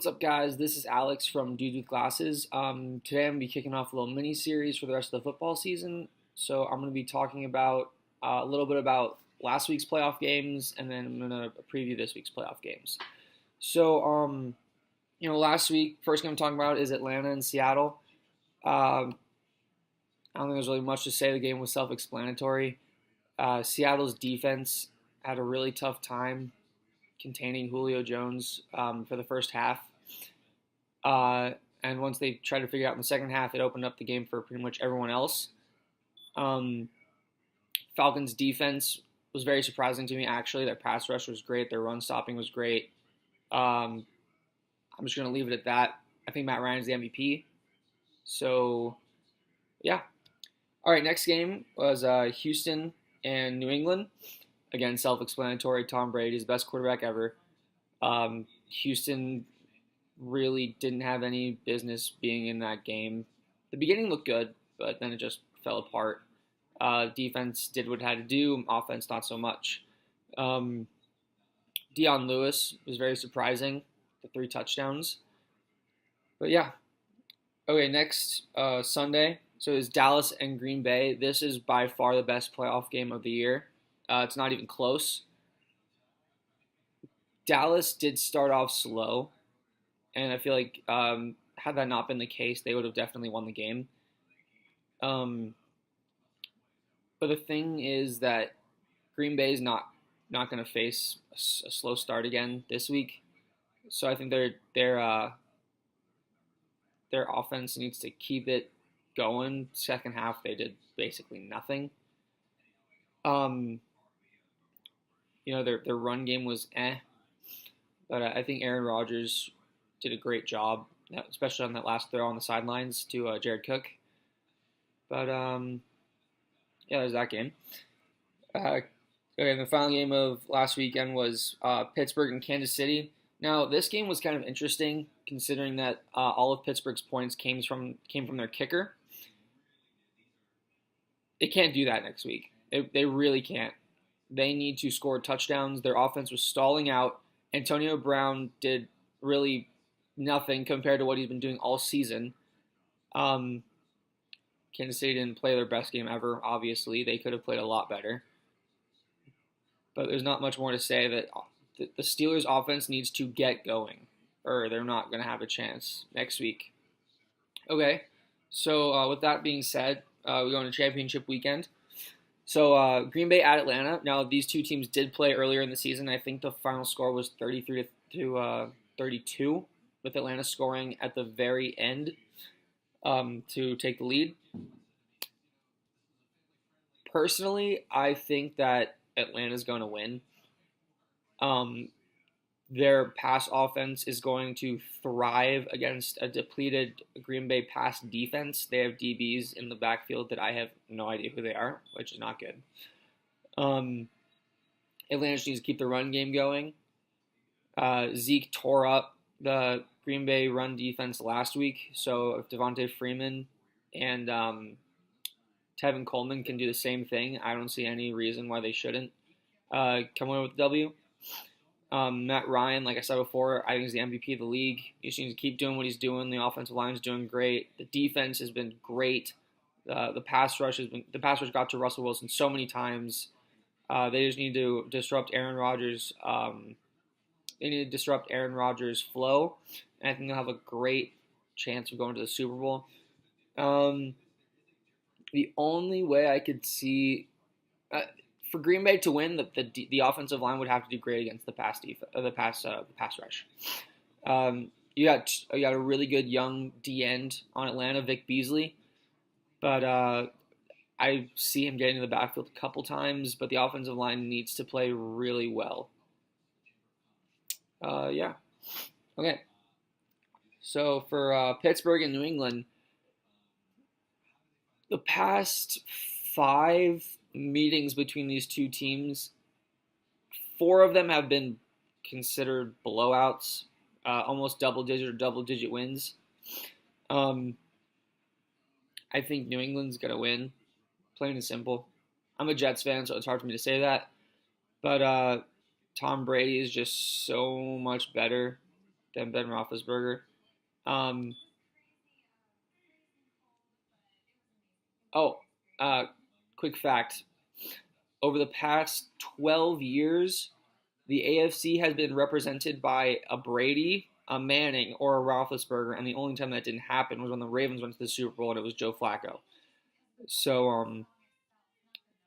What's up, guys? This is Alex from Dudes with Glasses. Today I'm going to be kicking off a little mini series for the rest of the football season. So I'm going to be talking about a little bit about last week's playoff games, and then I'm going to preview this week's playoff games. So, last week, first game I'm talking about is Atlanta and Seattle. I don't think there's really much to say. The game was self-explanatory. Seattle's defense had a really tough time containing Julio Jones for the first half. And once they tried to figure it out in the second half, it opened up the game for pretty much everyone else. Falcons' defense was very surprising to me, actually. Their pass rush was great. Their run stopping was great. I'm just going to leave it at that. I think Matt Ryan's the MVP. So, yeah. All right, next game was Houston and New England. Again, self-explanatory. Tom Brady's best quarterback ever. Houston really didn't have any business being in that game. The beginning looked good, but then it just fell apart. Defense did what it had to do. Offense, not so much. Dion Lewis was very surprising. The 3 touchdowns. But yeah. Okay, next Sunday. So it's Dallas and Green Bay. This is by far the best playoff game of the year. It's not even close. Dallas did start off slow, and I feel like had that not been the case, they would have definitely won the game. But the thing is that Green Bay is not going to face a slow start again this week, so I think their offense needs to keep it going. Second half, they did basically nothing. Their run game was but I think Aaron Rodgers did a great job, especially on that last throw on the sidelines to Jared Cook. But there's that game. Okay, and the final game of last weekend was Pittsburgh and Kansas City. Now, this game was kind of interesting, considering that all of Pittsburgh's points came from their kicker. They can't do that next week. They really can't. They need to score touchdowns. Their offense was stalling out. Antonio Brown did really nothing compared to what he's been doing all season. Kansas City didn't play their best game ever, obviously. They could have played a lot better. But there's not much more to say. That the Steelers' offense needs to get going, or they're not going to have a chance next week. Okay, so with that being said, we go into championship weekend. So Green Bay at Atlanta. Now, these two teams did play earlier in the season. I think the final score was 33 to 32, with Atlanta scoring at the very end to take the lead. Personally, I think that Atlanta's going to win. Their pass offense is going to thrive against a depleted Green Bay pass defense. They have DBs in the backfield that I have no idea who they are, which is not good. Atlanta just needs to keep the run game going. Zeke tore up the Green Bay run defense last week, so if Devontae Freeman and Tevin Coleman can do the same thing, I don't see any reason why they shouldn't come away with the W. Matt Ryan, like I said before, I think he's the MVP of the league. He just needs to keep doing what he's doing. The offensive line is doing great. The defense has been great. The pass rush got to Russell Wilson so many times. They just need to disrupt Aaron Rodgers. They need to disrupt Aaron Rodgers' flow, and I think they'll have a great chance of going to the Super Bowl. The only way I could see for Green Bay to win, the offensive line would have to do great against the pass rush. You got a really good young D end on Atlanta, Vic Beasley, but I see him getting to the backfield a couple times. But the offensive line needs to play really well. Okay. So for Pittsburgh and New England, the past 5 meetings between these two teams, 4 of them have been considered blowouts, almost double-digit wins. I think New England's going to win, plain and simple. I'm a Jets fan, so it's hard for me to say that. But Tom Brady is just so much better than Ben Roethlisberger. Um, oh, uh, quick fact: over the past 12 years, the AFC has been represented by a Brady, a Manning, or a Roethlisberger, and the only time that didn't happen was when the Ravens went to the Super Bowl and it was Joe Flacco. So,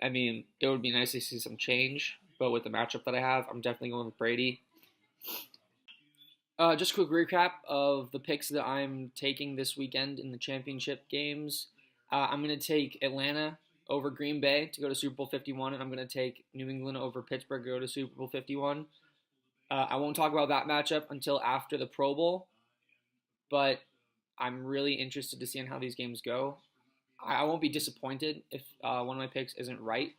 I mean, it would be nice to see some change, but with the matchup that I have, I'm definitely going with Brady. Just a quick recap of the picks that I'm taking this weekend in the championship games. I'm going to take Atlanta over Green Bay to go to Super Bowl 51, and I'm going to take New England over Pittsburgh to go to Super Bowl 51. I won't talk about that matchup until after the Pro Bowl, but I'm really interested to see how these games go. I won't be disappointed if one of my picks isn't right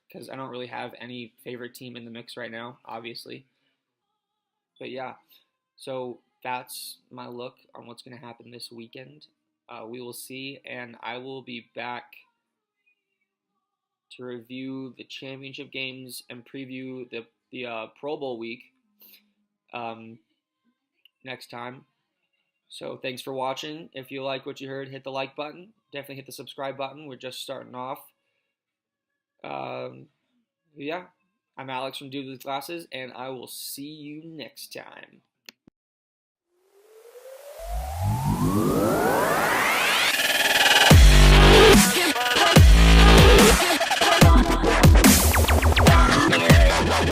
because I don't really have any favorite team in the mix right now, obviously. But yeah, so that's my look on what's going to happen this weekend. We will see, and I will be back to review the championship games and preview the Pro Bowl week um, next time. So thanks for watching. If you like what you heard, hit the like button. Definitely hit the subscribe button. We're just starting off. Um, yeah, I'm Alex from Dude with Glasses, and I will see you next time.